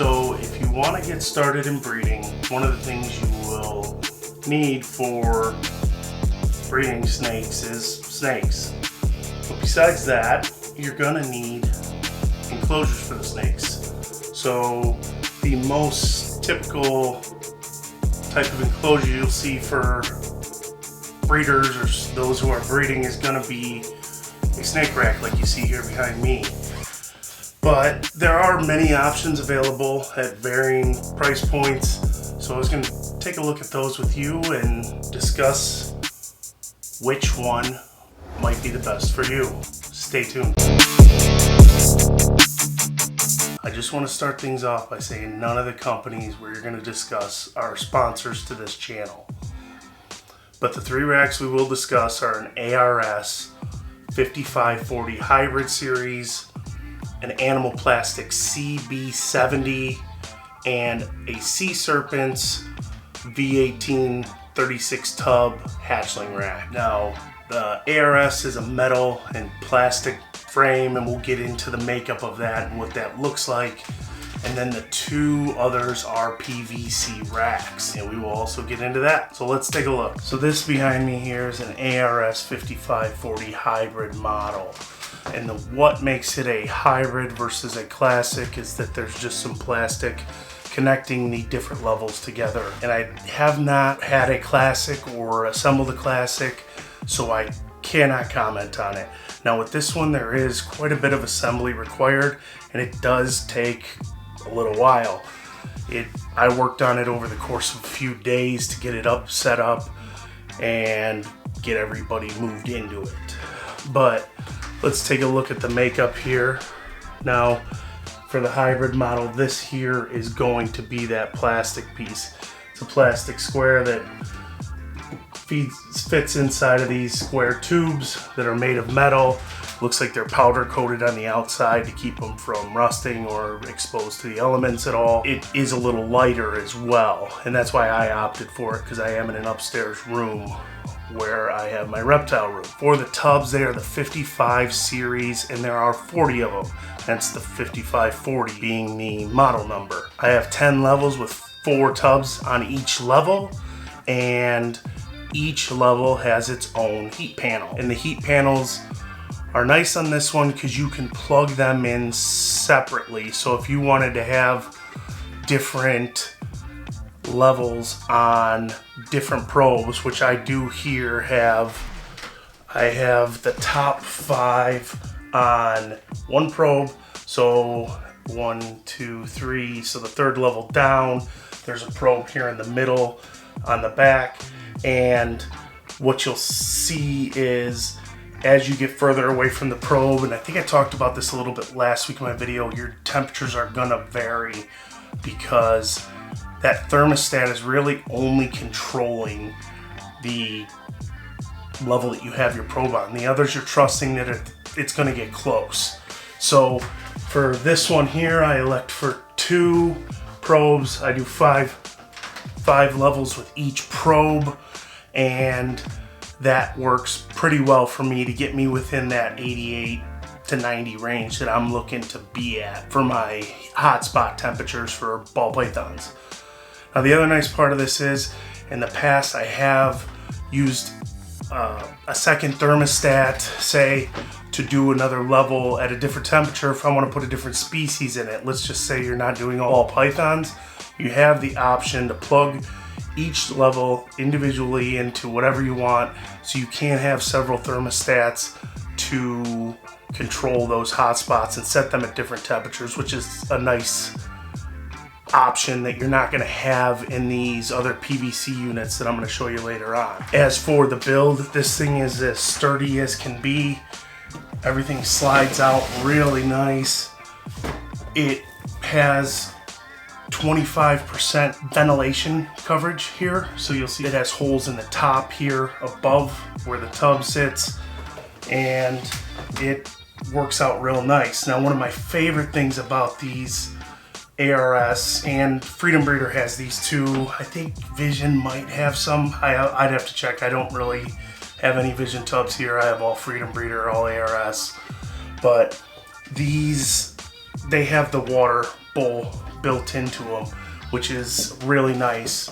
So if you want to get started in breeding, one of the things you will need for breeding snakes is snakes. But besides that, you're gonna need enclosures for the snakes. So the most typical type of enclosure you'll see for breeders or those who are breeding is gonna be a snake rack like you see here behind me. But there are many options available at varying price points. So I was going to take a look at those with you and discuss which one might be the best for you. Stay tuned. I just want to start things off by saying none of the companies we're going to discuss are sponsors to this channel. But the three racks we will discuss are an ARS 5540 Hybrid Series, an Animal Plastic CB70, and a Serpents V18 36 tub hatchling rack. Now, the ARS is a metal and plastic frame, and we'll get into the makeup of that and what that looks like. And then the two others are PVC racks, and we will also get into that. So let's take a look. So this behind me here is an ARS 5540 hybrid model. And what makes it a hybrid versus a classic is that there's just some plastic connecting the different levels together. And I have not had a classic or assembled a classic, so I cannot comment on it. Now with this one, there is quite a bit of assembly required, and it does take a little while. I worked on it over the course of a few days to get it set up, and get everybody moved into it. But let's take a look at the makeup here. Now, for the hybrid model, this here is going to be that plastic piece. It's a plastic square that fits inside of these square tubes that are made of metal. Looks like they're powder coated on the outside to keep them from rusting or exposed to the elements at all. It is a little lighter as well, and that's why I opted for it, because I am in an upstairs room where I have my reptile room. For the tubs, they are the 55 series, and there are 40 of them. Hence the 5540 being the model number. I have 10 levels with 4 tubs on each level, and each level has its own heat panel. And the heat panels are nice on this one because you can plug them in separately. So if you wanted to have different levels on different probes, which I do here I have the top 5 on one probe. So 1, 2, 3. So the third level down, there's a probe here in the middle on the back. And what you'll see is as you get further away from the probe, and I think I talked about this a little bit last week in my video, your temperatures are gonna vary because that thermostat is really only controlling the level that you have your probe on. The others, you're trusting that it's gonna get close. So for this one here, I elect for 2 probes. I do 5 levels with each probe, and that works pretty well for me to get me within that 88 to 90 range that I'm looking to be at for my hotspot temperatures for ball pythons. Now the other nice part of this is, in the past I have used a second thermostat, say, to do another level at a different temperature if I want to put a different species in it. Let's just say you're not doing all pythons. You have the option to plug each level individually into whatever you want, so you can have several thermostats to control those hot spots and set them at different temperatures, which is a nice option that you're not going to have in these other PVC units that I'm going to show you later on. As for the build, this thing is as sturdy as can be. Everything slides out really nice. It has 25% ventilation coverage here, so you'll see it has holes in the top here above where the tub sits, and it works out real nice. Now, one of my favorite things about these ARS, and Freedom Breeder has these too, I think Vision might have some, I'd have to check. I don't really have any Vision tubs here. I have all Freedom Breeder, all ARS, but these, they have the water bowl built into them, which is really nice.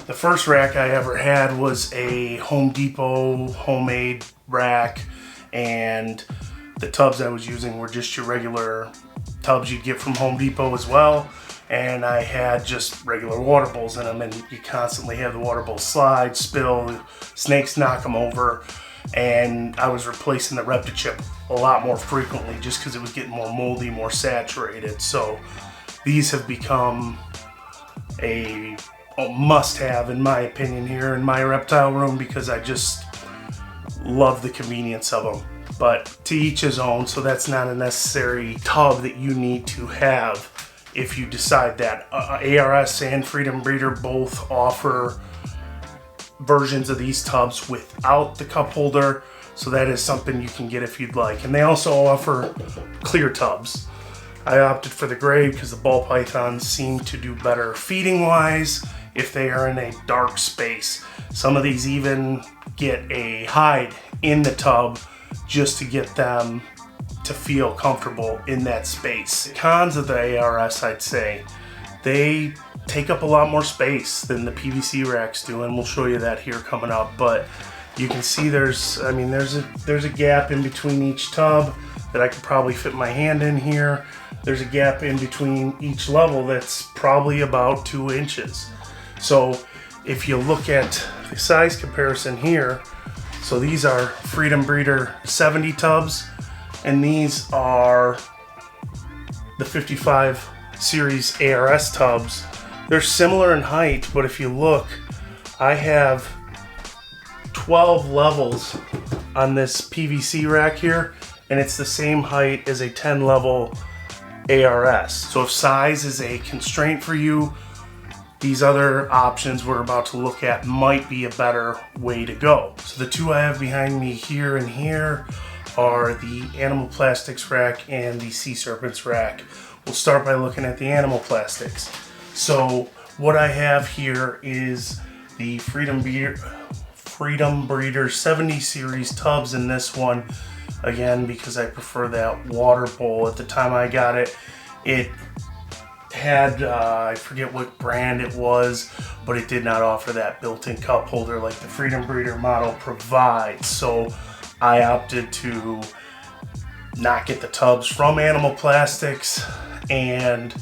The first rack I ever had was a Home Depot homemade rack, and the tubs I was using were just your regular tubs you'd get from Home Depot as well. And I had just regular water bowls in them, and you constantly have the water bowls slide, spill, snakes knock them over. And I was replacing the Reptile a lot more frequently just because it was getting more moldy, more saturated. So these have become a must-have in my opinion here in my reptile room, because I just love the convenience of them. But to each his own, so that's not a necessary tub that you need to have if you decide that. ARS and Freedom Breeder both offer versions of these tubs without the cup holder, so that is something you can get if you'd like. And they also offer clear tubs. I opted for the gray because the ball pythons seem to do better feeding wise if they are in a dark space. Some of these even get a hide in the tub just to get them to feel comfortable in that space. Cons of the ARS, I'd say, they take up a lot more space than the PVC racks do, and we'll show you that here coming up. But you can see there's a gap in between each tub that I could probably fit my hand in here. There's a gap in between each level that's probably about 2 inches. So if you look at the size comparison here, so these are Freedom Breeder 70 tubs, and these are the 55 series ARS tubs. They're similar in height, but if you look, I have 12 levels on this PVC rack here, and it's the same height as a 10 level ARS. So if size is a constraint for you, these other options we're about to look at might be a better way to go. So the two I have behind me here and here are the Animal Plastics rack and the Sea Serpents rack. We'll start by looking at the Animal Plastics. So what I have here is the Freedom Breeder 70 series tubs in this one. Again, because I prefer that water bowl. At the time I got it, it had, I forget what brand it was, but it did not offer that built-in cup holder like the Freedom Breeder model provides. So I opted to not get the tubs from Animal Plastics and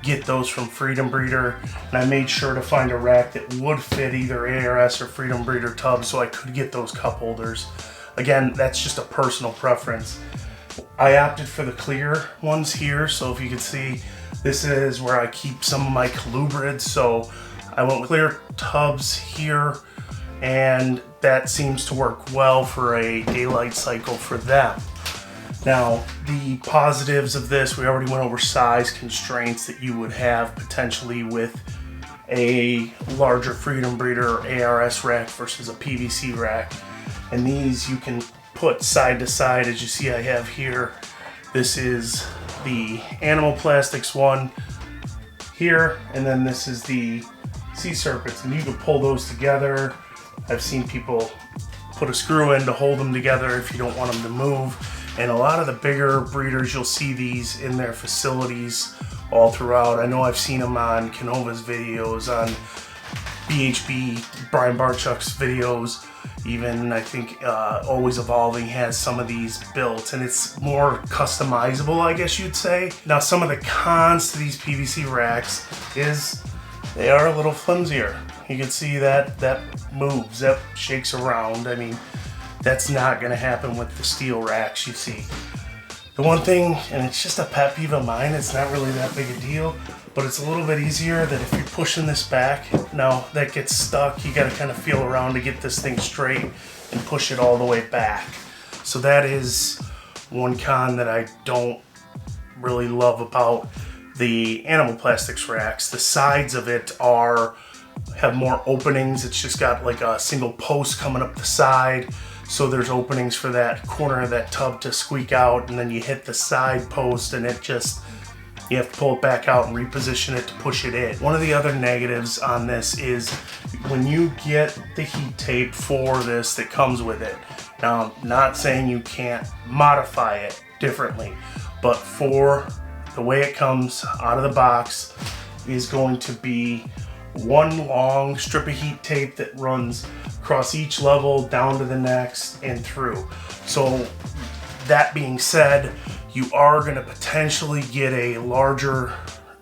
get those from Freedom Breeder. And I made sure to find a rack that would fit either ARS or Freedom Breeder tubs so I could get those cup holders. Again, that's just a personal preference. I opted for the clear ones here, so if you can see, this is where I keep some of my colubrids, so I went with clear tubs here, and that seems to work well for a daylight cycle for them. Now, the positives of this, we already went over size constraints that you would have potentially with a larger Freedom Breeder ARS rack versus a PVC rack. And these you can put side to side, as you see I have here. This is the Animal Plastics one here, and then this is the Sea Serpents, and you can pull those together. I've seen people put a screw in to hold them together if you don't want them to move. And a lot of the bigger breeders, you'll see these in their facilities all throughout. I know I've seen them on Canova's videos, on BHB, Brian Barchuk's videos. Even I think Always Evolving has some of these built, and it's more customizable, I guess you'd say. Now, some of the cons to these PVC racks is they are a little flimsier. You can see that moves, that shakes around. I mean, that's not going to happen with the steel racks you see. The one thing, and it's just a pet peeve of mine, it's not really that big a deal, but it's a little bit easier that if you're pushing this back, now that gets stuck, you got to kind of feel around to get this thing straight and push it all the way back. So that is one con that I don't really love about the Animal Plastics racks. The sides of it have more openings. It's just got like a single post coming up the side. So there's openings for that corner of that tub to squeak out, and then you hit the side post and you have to pull it back out and reposition it to push it in. One of the other negatives on this is when you get the heat tape for this that comes with it. Now, I'm not saying you can't modify it differently, but for the way it comes out of the box is going to be one long strip of heat tape that runs across each level, down to the next, and through. So that being said, you are going to potentially get a larger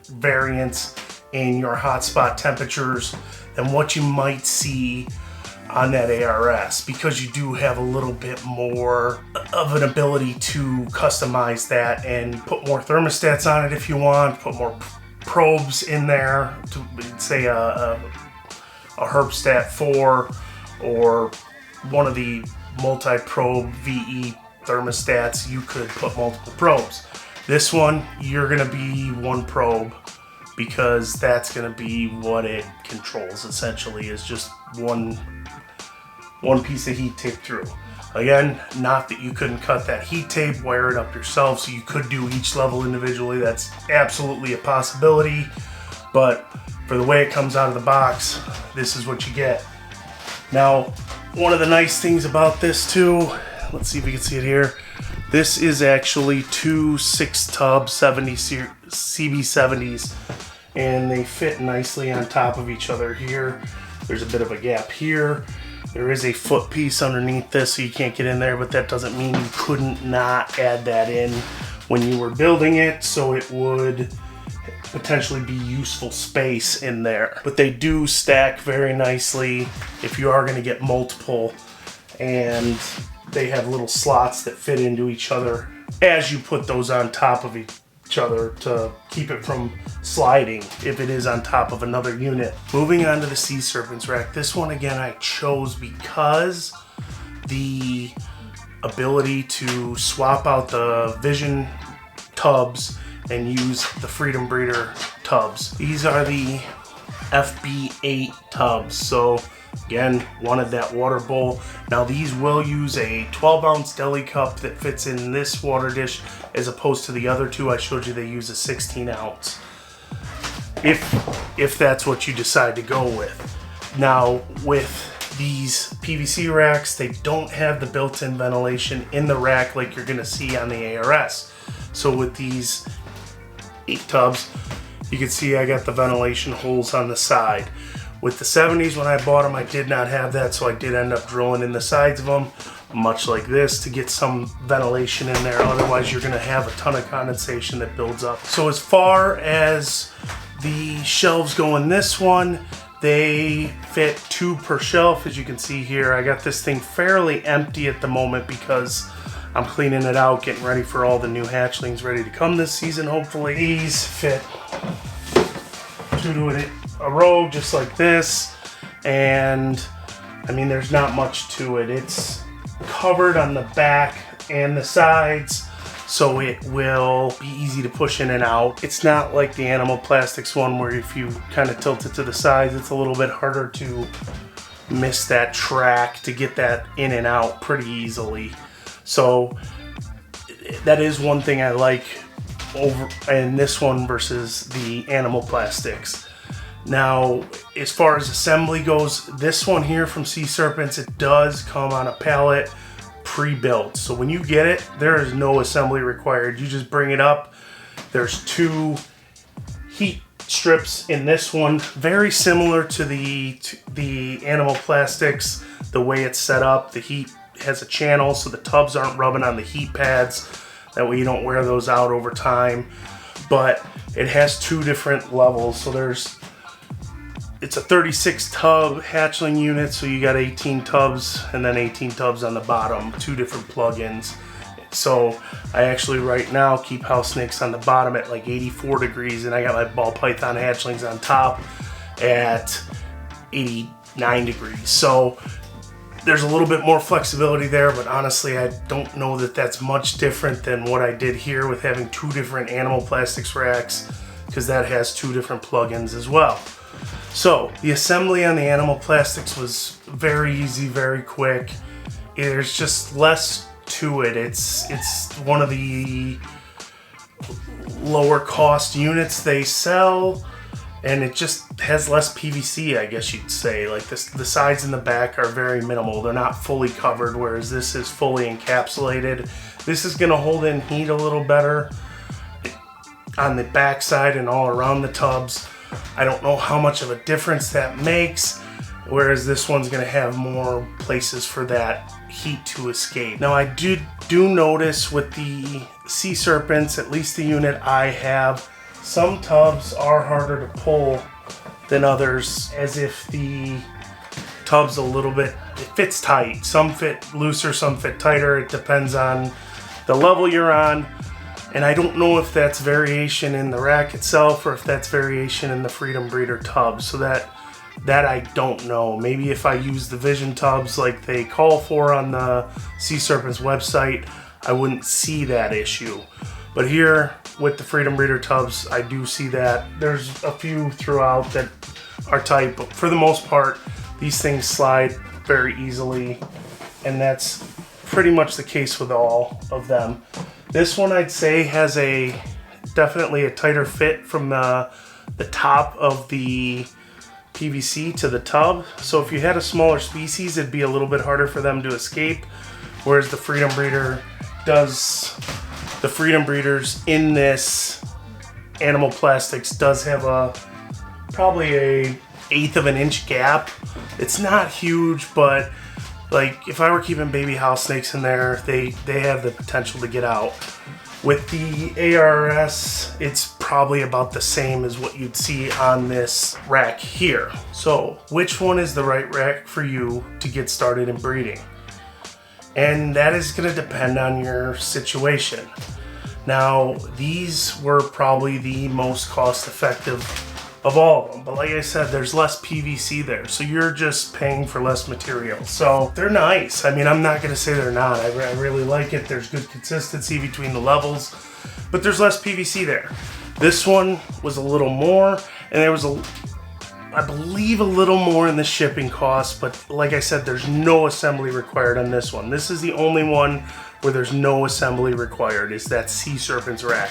variance in your hotspot temperatures than what you might see on that ARS, because you do have a little bit more of an ability to customize that and put more thermostats on it if you want, put more probes in there to say a Herpstat 4 or one of the multi-probe VE thermostats. You could put multiple probes. This one, you're going to be one probe, because that's going to be what it controls essentially, is just one piece of heat tape through. Again, not that you couldn't cut that heat tape, wire it up yourself, so you could do each level individually. That's absolutely a possibility, but for the way it comes out of the box, this is what you get. Now, one of the nice things about this too, let's see if we can see it here, this is actually two 6-tub CB70s, and they fit nicely on top of each other here. There's a bit of a gap here. There is a foot piece underneath this, so you can't get in there, but that doesn't mean you couldn't not add that in when you were building it, so it would potentially be useful space in there. But they do stack very nicely if you are going to get multiple, and they have little slots that fit into each other as you put those on top of each other to keep it from sliding if it is on top of another unit. Moving on to the Sea Serpents rack. This one again I chose because the ability to swap out the Vision tubs and use the Freedom Breeder tubs. These are the FB8 tubs. So again, wanted that water bowl. Now these will use a 12-ounce deli cup that fits in this water dish, as opposed to the other two I showed you, they use a 16-ounce. If that's what you decide to go with. Now with these PVC racks, they don't have the built-in ventilation in the rack like you're gonna see on the ARS. So with these 8 tubs, you can see I got the ventilation holes on the side. With the 70s, when I bought them, I did not have that, so I did end up drilling in the sides of them, much like this, to get some ventilation in there. Otherwise, you're going to have a ton of condensation that builds up. So as far as the shelves go in this one, they fit 2 per shelf. As you can see here, I got this thing fairly empty at the moment because I'm cleaning it out, getting ready for all the new hatchlings ready to come this season, hopefully. These fit 2 to a row just like this, and I mean there's not much to it. It's covered on the back and the sides, so it will be easy to push in and out. It's not like the Animal Plastics one where if you kind of tilt it to the sides, it's a little bit harder to miss that track to get that in and out pretty easily. So that is one thing I like over in this one versus the Animal Plastics. Now, as far as assembly goes, this one here from Sea Serpents, it does come on a pallet pre-built. So when you get it, there is no assembly required. You just bring it up. There's 2 heat strips in this one, very similar to the Animal Plastics, the way it's set up. The heat has a channel so the tubs aren't rubbing on the heat pads. That way you don't wear those out over time. But it has 2 different levels. So it's a 36 tub hatchling unit, so you got 18 tubs and then 18 tubs on the bottom, 2 different plugins. So I actually right now keep house snakes on the bottom at like 84 degrees, and I got my ball python hatchlings on top at 89 degrees. So there's a little bit more flexibility there, but honestly I don't know that that's much different than what I did here with having 2 different Animal Plastics racks, because that has 2 different plugins as well. So the assembly on the Animal Plastics was very easy, very quick. There's just less to it. It's one of the lower cost units they sell, and it just has less PVC, I guess you'd say. Like the sides and the back are very minimal. They're not fully covered, whereas this is fully encapsulated. This is gonna hold in heat a little better. on the back side and all around the tubs. I don't know how much of a difference that makes, whereas this one's going to have more places for that heat to escape. Now I do notice with the Sea Serpents, at least the unit I have, some tubs are harder to pull than others, as if the tub's a little bit, it fits tight. Some fit looser, some fit tighter. It depends on the level you're on. And I don't know if that's variation in the rack itself or if that's variation in the Freedom Breeder tubs. So that I don't know. Maybe if I use the Vision tubs like they call for on the Sea Serpents website, I wouldn't see that issue. But here with the Freedom Breeder tubs, I do see that. There's a few throughout that are tight, but for the most part, these things slide very easily, and that's pretty much the case with all of them. This one I'd say has definitely a tighter fit from the top of the PVC to the tub. So if you had a smaller species, it'd be a little bit harder for them to escape, whereas the Freedom Breeder does. The Freedom Breeders in this Animal Plastics does have probably a 1/8 of an inch gap. It's not huge, but like if I were keeping baby house snakes in there, they have the potential to get out. With the ARS, it's probably about the same as what you'd see on this rack here. So which one is the right rack for you to get started in breeding? And that is going to depend on your situation. Now, these were probably the most cost effective of all of them, but like I said, there's less PVC there, so you're just paying for less material. So they're nice. I mean, I'm not going to say they're not. I really like it. There's good consistency between the levels, but there's less PVC there. This one was a little more, and there was I believe a little more in the shipping cost, but like I said, there's no assembly required on this one. This is the only one where there's no assembly required, is that Sea Serpents rack.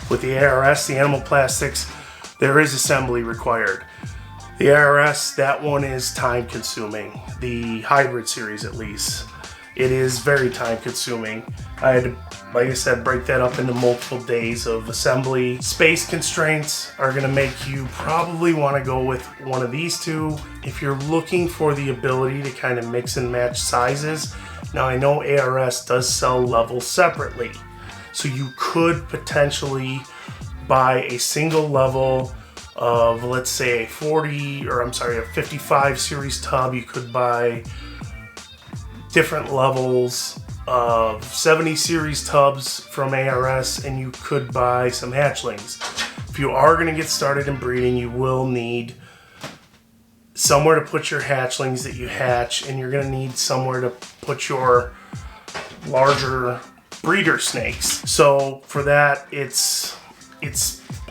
With the ARS, the Animal Plastics, there is assembly required. The ARS, that one is time consuming. The hybrid series at least. It is very time consuming. I had to, like I said, break that up into multiple days of assembly. Space constraints are gonna make you probably wanna go with one of these two. If you're looking for the ability to kind of mix and match sizes, now I know ARS does sell levels separately. So you could potentially buy a single level of, let's say, a 55 series tub. You could buy different levels of 70 series tubs from ARS, and you could buy some hatchlings. If you are going to get started in breeding, you will need somewhere to put your hatchlings that you hatch, and you're going to need somewhere to put your larger breeder snakes. So for that,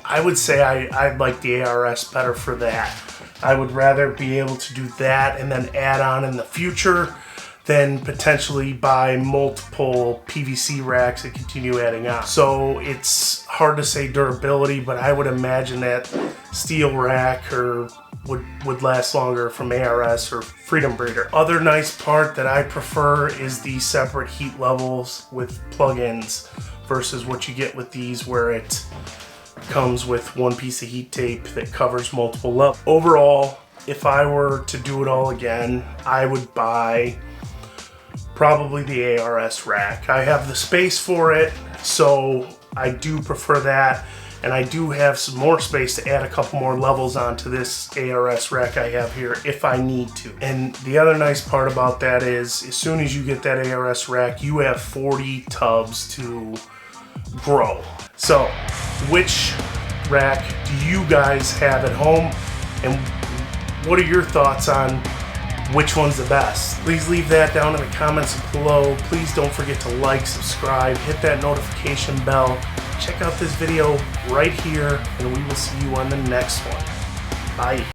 I would say I'd like the ARS better for that. I would rather be able to do that and then add on in the future than potentially buy multiple PVC racks and continue adding on. So it's hard to say durability, but I would imagine that steel rack would last longer from ARS or Freedom Breeder. Other nice part that I prefer is the separate heat levels with plugins versus what you get with these, where it comes with one piece of heat tape that covers multiple levels. Overall, if I were to do it all again, I would buy probably the ARS rack. I have the space for it, so I do prefer that, and I do have some more space to add a couple more levels onto this ARS rack I have here if I need to. And the other nice part about that is, as soon as you get that ARS rack, you have 40 tubs to grow. So which rack do you guys have at home, and what are your thoughts on which one's the best? Please leave that down in the comments below. Please don't forget to like, subscribe, hit that notification bell. Check out this video right here, and we will see you on the next one. Bye.